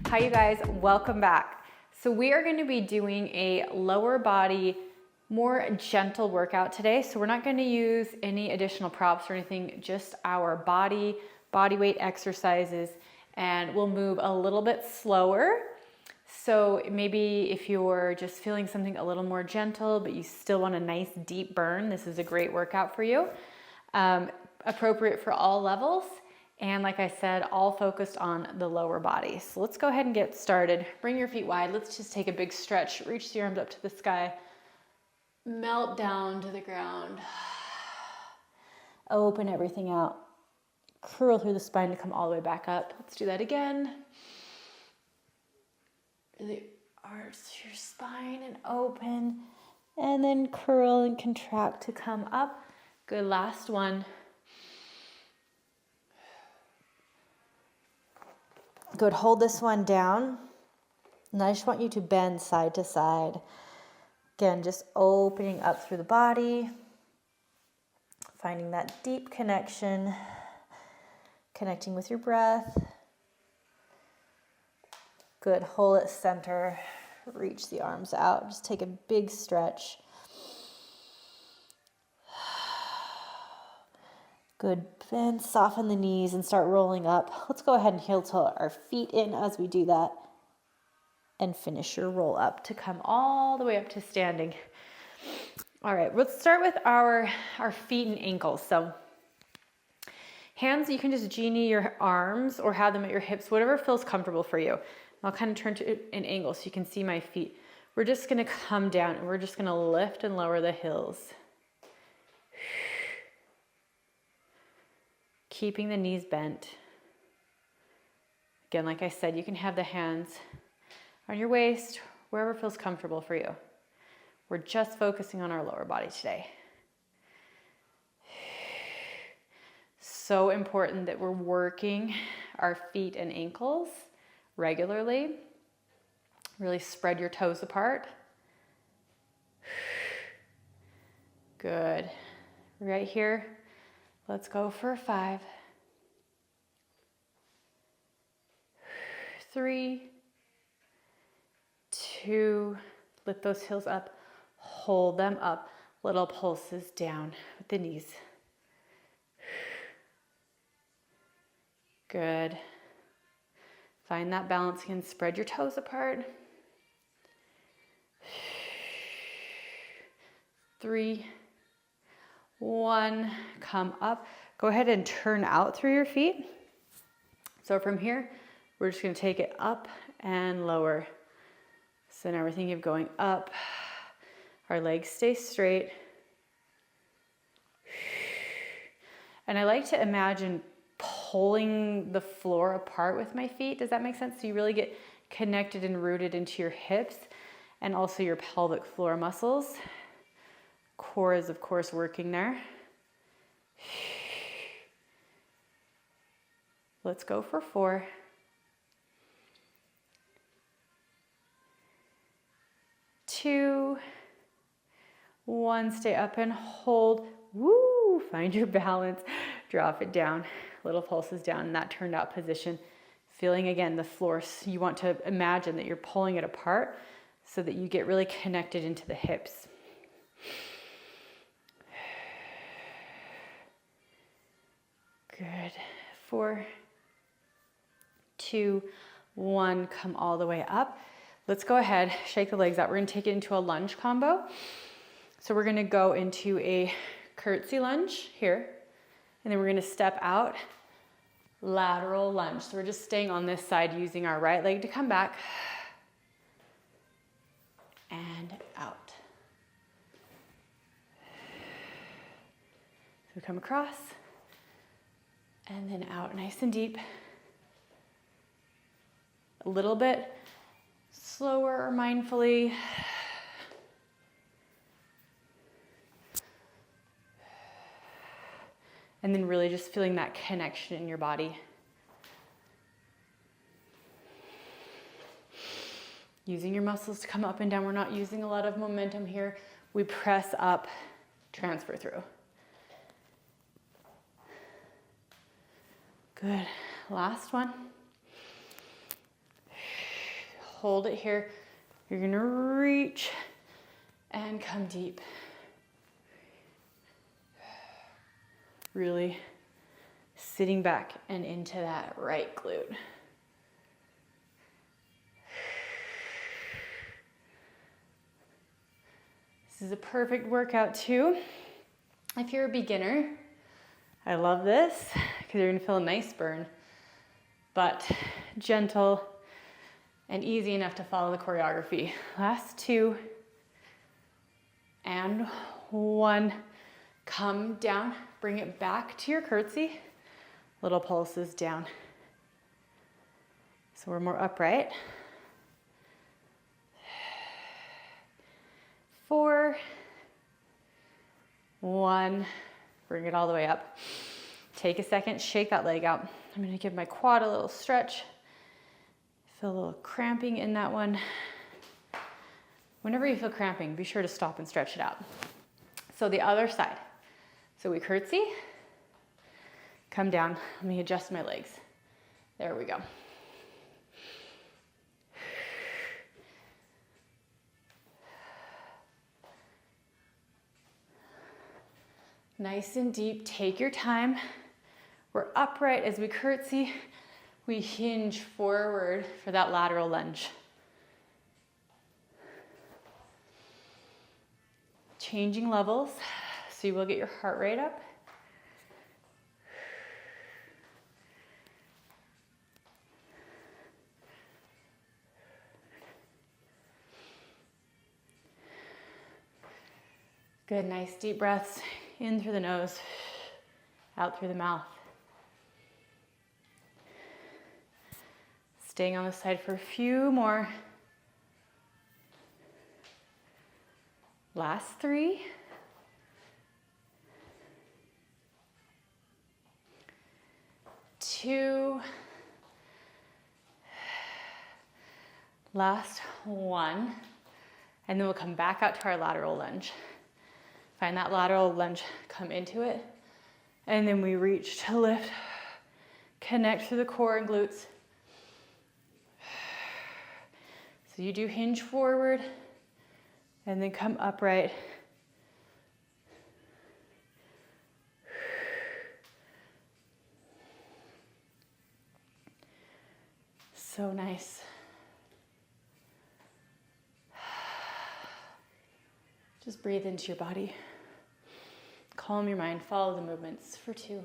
Hi you guys, welcome back. So we are going to be doing a lower body, more gentle workout today. So we're not going to use any additional props or anything, just our body weight exercises, and we'll move a little bit slower. So maybe if you're just feeling something a little more gentle, but you still want a nice deep burn, this is a great workout for you. Appropriate for all levels. And like I said, all focused on the lower body. So let's go ahead and get started. Bring your feet wide. Let's just take a big stretch. Reach the arms up to the sky. Melt down to the ground. Open everything out. Curl through the spine to come all the way back up. Let's do that again. Really arch your spine and open. And then curl and contract to come up. Good, last one. Good, hold this one down. And I just want you to bend side to side. Again, just opening up through the body. Finding that deep connection. Connecting with your breath. Good, hold it center. Reach the arms out. Just take a big stretch. Good, bend, soften the knees and start rolling up. Let's go ahead and heel toe our feet in as we do that. And finish your roll up to come all the way up to standing. All right, let's start with our feet and ankles. So hands, you can just genie your arms or have them at your hips, whatever feels comfortable for you. I'll kind of turn to an angle so you can see my feet. We're just gonna come down and we're just gonna lift and lower the heels. Keeping the knees bent. Again, like I said, you can have the hands on your waist, wherever feels comfortable for you. We're just focusing on our lower body today. So important that we're working our feet and ankles regularly. Really spread your toes apart. Good. Right here. Let's go for 5, 3, 2, lift those heels up, hold them up, little pulses down with the knees. Good. Find that balance again, spread your toes apart. 3, 1, come up. Go ahead and turn out through your feet. So from here, we're just gonna take it up and lower. So now we're thinking of going up. Our legs stay straight. And I like to imagine pulling the floor apart with my feet. Does that make sense? So you really get connected and rooted into your hips and also your pelvic floor muscles. Core is, of course, working there. Let's go for 4. 2, 1, stay up and hold. Woo! Find your balance. Drop it down. Little pulses down in that turned out position. Feeling again the floor. You want to imagine that you're pulling it apart so that you get really connected into the hips. Good. 4, 2, 1, come all the way up. Let's go ahead, shake the legs out. We're gonna take it into a lunge combo. So we're gonna go into a curtsy lunge here, and then we're gonna step out, lateral lunge. So we're just staying on this side using our right leg to come back, and out. So we come across, and then out nice and deep. A little bit slower or mindfully. And then really just feeling that connection in your body. Using your muscles to come up and down. We're not using a lot of momentum here. We press up, transfer through. Good. Last one. hold it here. You're gonna reach and come deep. Really sitting back and into that right glute. This is a perfect workout too. If you're a beginner, I love this because you're gonna feel a nice burn, but gentle and easy enough to follow the choreography. Last 2 and 1. Come down, bring it back to your curtsy. Little pulses down. So we're more upright. 4, 1, bring it all the way up. Take a second, shake that leg out. I'm gonna give my quad a little stretch. Feel a little cramping in that one. Whenever you feel cramping, be sure to stop and stretch it out. So the other side. So we curtsy, come down. Let me adjust my legs. There we go. Nice and deep, take your time. We're upright as we curtsy. We hinge forward for that lateral lunge. Changing levels, so you will get your heart rate up. Good, nice deep breaths in through the nose, out through the mouth. Staying on this side for a few more. Last 3. 2. Last 1. And then we'll come back out to our lateral lunge. Find that lateral lunge, come into it. And then we reach to lift, connect through the core and glutes. So you do hinge forward and then come upright. So nice. Just breathe into your body. Calm your mind, follow the movements for 2.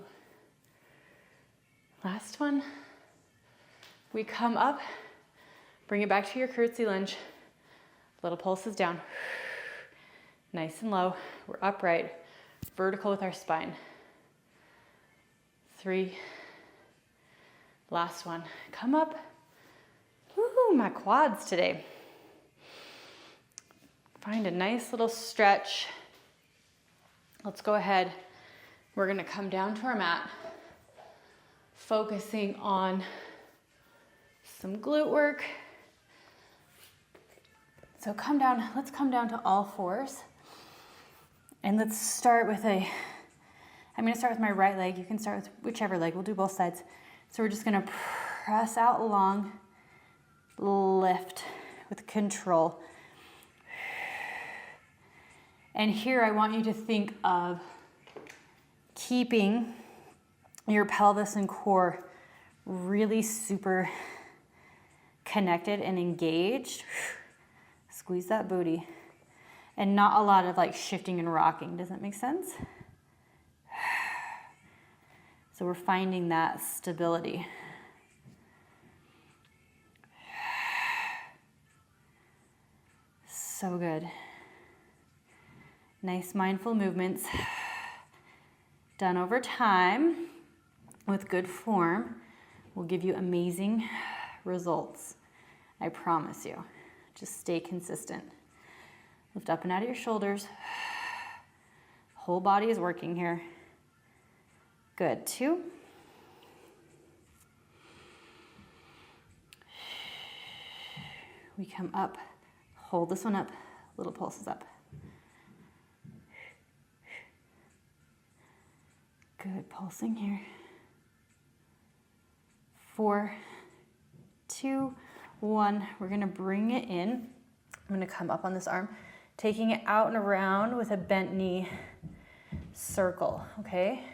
Last one. We come up, bring it back to your curtsy lunge. Little pulses down. Nice and low. We're upright, vertical with our spine. 3. Last one. Come up. Woo, my quads today. Find a nice little stretch. Let's go ahead. We're gonna come down to our mat, focusing on some glute work. So come down, let's come down to all 4s. And let's start with I'm gonna start with my right leg. You can start with whichever leg, we'll do both sides. So we're just gonna press out long, lift with control. And here I want you to think of keeping your pelvis and core really super connected and engaged. Squeeze that booty. And not a lot of like shifting and rocking. Does that make sense? So we're finding that stability. So good. Nice mindful movements done over time with good form will give you amazing results. I promise you. Just stay consistent. Lift up and out of your shoulders. Whole body is working here. Good. 2. We come up. Hold this one up. Little pulses up. Good, pulsing here. 4, 2, 1. We're gonna bring it in. I'm gonna come up on this arm, taking it out and around with a bent knee circle, okay?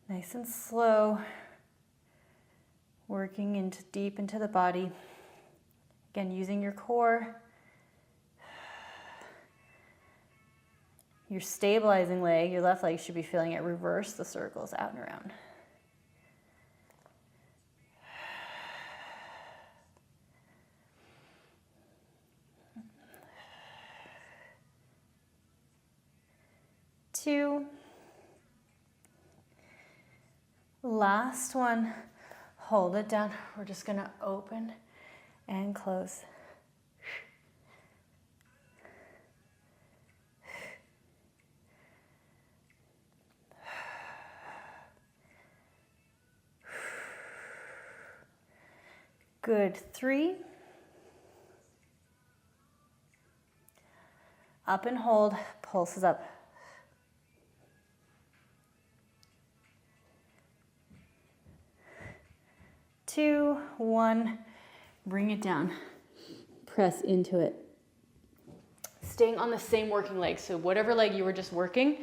Nice and slow, working deep into the body. Again, using your core. Your stabilizing leg, your left leg should be feeling it. Reverse the circles out and around. Two. Last one. Hold it down. We're just gonna open and close. Good. 3. Up and hold, pulses up. 2, 1, bring it down. Press into it. Staying on the same working leg. So whatever leg you were just working,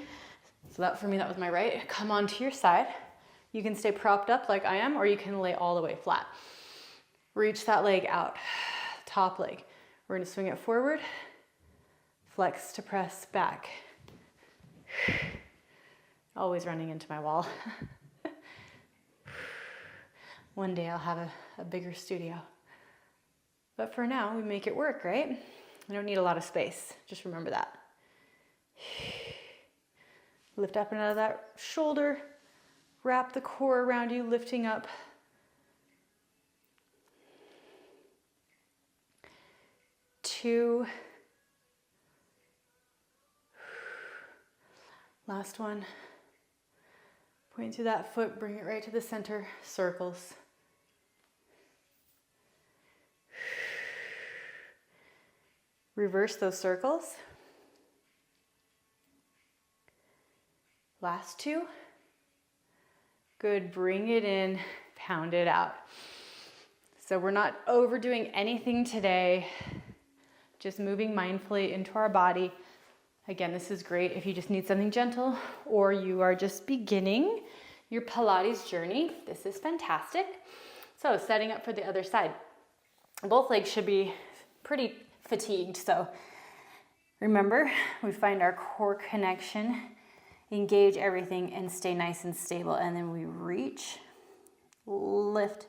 so that for me, that was my right. Come onto your side. You can stay propped up like I am, or you can lay all the way flat. Reach that leg out, top leg. We're gonna swing it forward, flex to press back. Always running into my wall. One day I'll have a bigger studio. But for now, we make it work, right? We don't need a lot of space. Just remember that. Lift up and out of that shoulder. Wrap the core around you, lifting up. 2. Last one. Point through that foot, bring it right to the center, circles. Reverse those circles. Last 2. Good, bring it in, pound it out. So we're not overdoing anything today, just moving mindfully into our body. Again, this is great if you just need something gentle or you are just beginning your Pilates journey. This is fantastic. So setting up for the other side. Both legs should be pretty fatigued. So remember, we find our core connection, engage everything and stay nice and stable. And then we reach, lift,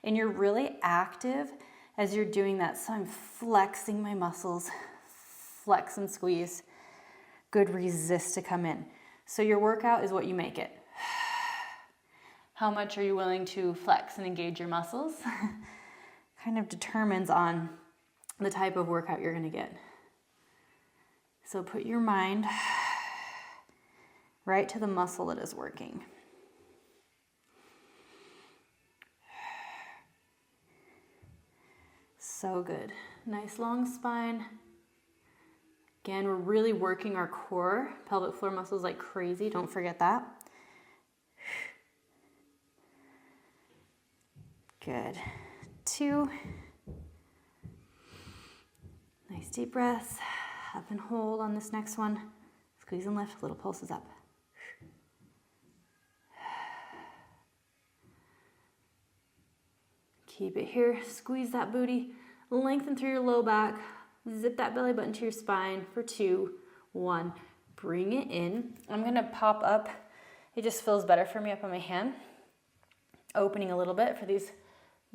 and you're really active as you're doing that. So I'm flexing my muscles, flex and squeeze. Good, resist to come in. So your workout is what you make it. How much are you willing to flex and engage your muscles? Kind of determines on the type of workout you're gonna get. So put your mind right to the muscle that is working. So good. Nice long spine. Again, we're really working our core, pelvic floor muscles like crazy. Don't forget that. Good. 2. Nice deep breaths. Up and hold on this next one. Squeeze and lift, little pulses up. Keep it here. Squeeze that booty. Lengthen through your low back. Zip that belly button to your spine for 2, 1. Bring it in. I'm gonna pop up. It just feels better for me up on my hand. Opening a little bit for these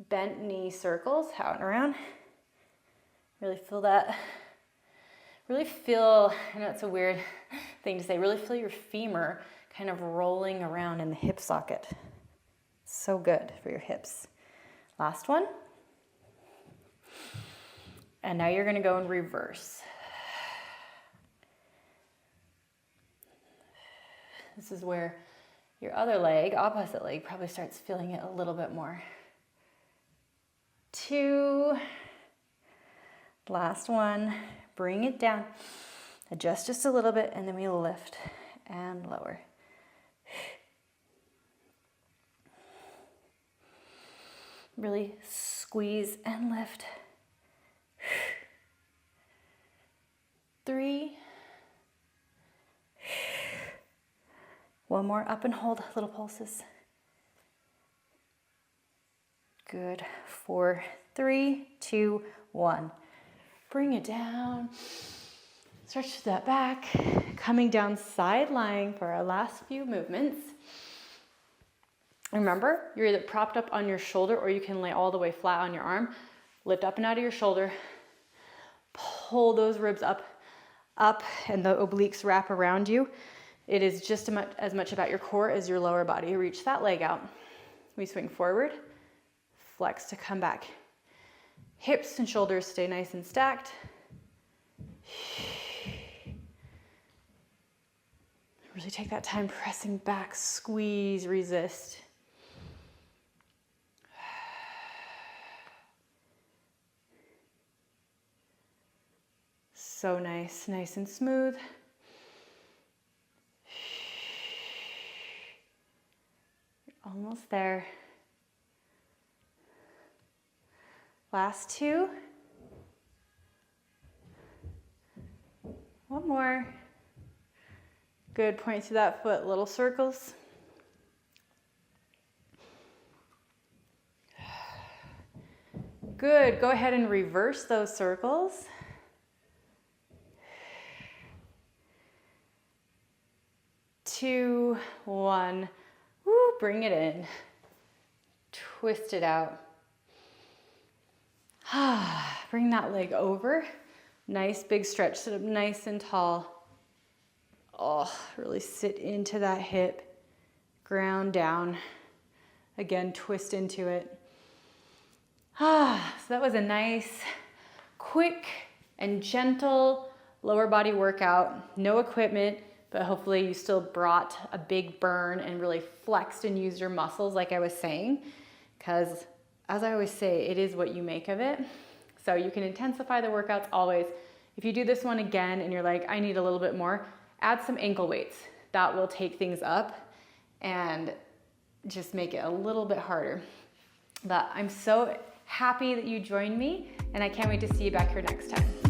bent knee circles out and around. Really feel that. Really feel, I know it's a weird thing to say, really feel your femur kind of rolling around in the hip socket. So good for your hips. Last one. And now you're gonna go in reverse. This is where your other leg, opposite leg, probably starts feeling it a little bit more. 2. Last one. Bring it down. Adjust just a little bit, and then we lift and lower. Really squeeze and lift. 3. One more, up and hold, little pulses. Good. 4, 3, 2, 1. Bring it down. Stretch that back. Coming down side lying for our last few movements. Remember, you're either propped up on your shoulder or you can lay all the way flat on your arm. Lift up and out of your shoulder. Pull those ribs up, and the obliques wrap around you. It is just as much about your core as your lower body. Reach that leg out. We swing forward, flex to come back. Hips and shoulders stay nice and stacked. Really take that time pressing back, squeeze, resist. So nice, nice and smooth. Almost there. Last 2. One more. Good, point to that foot, little circles. Good, go ahead and reverse those circles. Two, 1. Woo, bring it in. Twist it out. Bring that leg over. Nice big stretch, sit up nice and tall. Oh, really sit into that hip. Ground down. Again, twist into it. So that was a nice, quick and gentle lower body workout. No equipment, but hopefully you still brought a big burn and really flexed and used your muscles like I was saying, because as I always say, it is what you make of it. So you can intensify the workouts always. If you do this one again and you're like, I need a little bit more, add some ankle weights. That will take things up and just make it a little bit harder. But I'm so happy that you joined me, and I can't wait to see you back here next time.